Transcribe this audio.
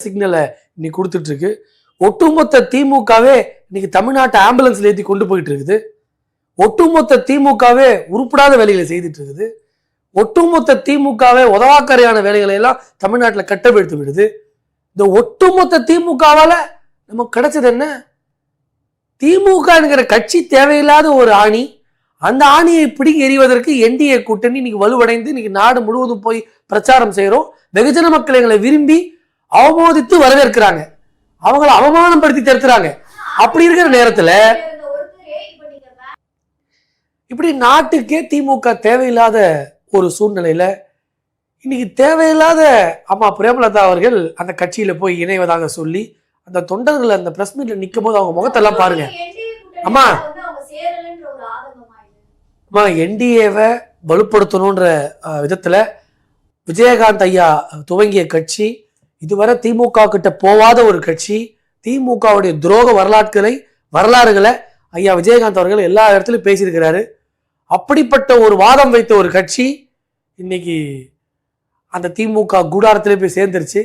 சிக்னலை இன்னைக்கு கொடுத்துட்டு இருக்கு. ஒட்டுமொத்த திமுகவே இன்னைக்கு தமிழ்நாட்டை ஆம்புலன்ஸ்ல ஏற்றி கொண்டு போயிட்டு இருக்குது. ஒட்டுமொத்த திமுகவே உருப்படாத வேலைகளை செய்துட்டு இருக்குது. ஒட்டுமொத்த திமுகவே உதவாக்கரையான வேலைகளை எல்லாம் தமிழ்நாட்டில் கட்டமைத்து விடுது. இந்த ஒட்டுமொத்த திமுகவால நமக்கு கிடைச்சது என்ன? திமுக என்கிற கட்சி தேவையில்லாத ஒரு ஆணி. அந்த ஆணியை பிடிங்கி எறிவதற்கு என்டிஏ கூட்டணி இன்னைக்கு வலுவடைந்து இன்னைக்கு நாடு முழுவதும் போய் பிரச்சாரம் செய்யறோம். வெகுஜன மக்கள் எங்களை விரும்பி அவமோதித்து வரவேற்கிறாங்க, அவங்களை அவமானப்படுத்தி தடுத்துறாங்க. அப்படி இருக்கிற நேரத்துல இப்படி நாட்டுக்கே திமுக தேவையில்லாத ஒரு சூழ்நிலையில இன்னைக்கு தேவையில்லாத அம்மா பிரேமலதா அவர்கள் அந்த கட்சியில போய் இணைவதாக சொல்லி அந்த தொண்டர்கள் அந்த பிரஸ் மீட்ல நிற்கும் போது அவங்க முகத்தெல்லாம் பாருங்க. அம்மா என்டிஏவை வலுப்படுத்தணும்ன்ற விதத்துல விஜயகாந்த் ஐயா துவங்கிய கட்சி இதுவரை திமுக கிட்ட போவாத ஒரு கட்சி. திமுகவுடைய துரோக வரலாறுகளை ஐயா விஜயகாந்த் அவர்கள் எல்லா இடத்துலையும் பேசியிருக்கிறாரு. அப்படிப்பட்ட ஒரு வாதம் வைத்த ஒரு கட்சி இன்னைக்கு அந்த திமுக கூடாரத்திலே போய் சேர்ந்துருச்சு.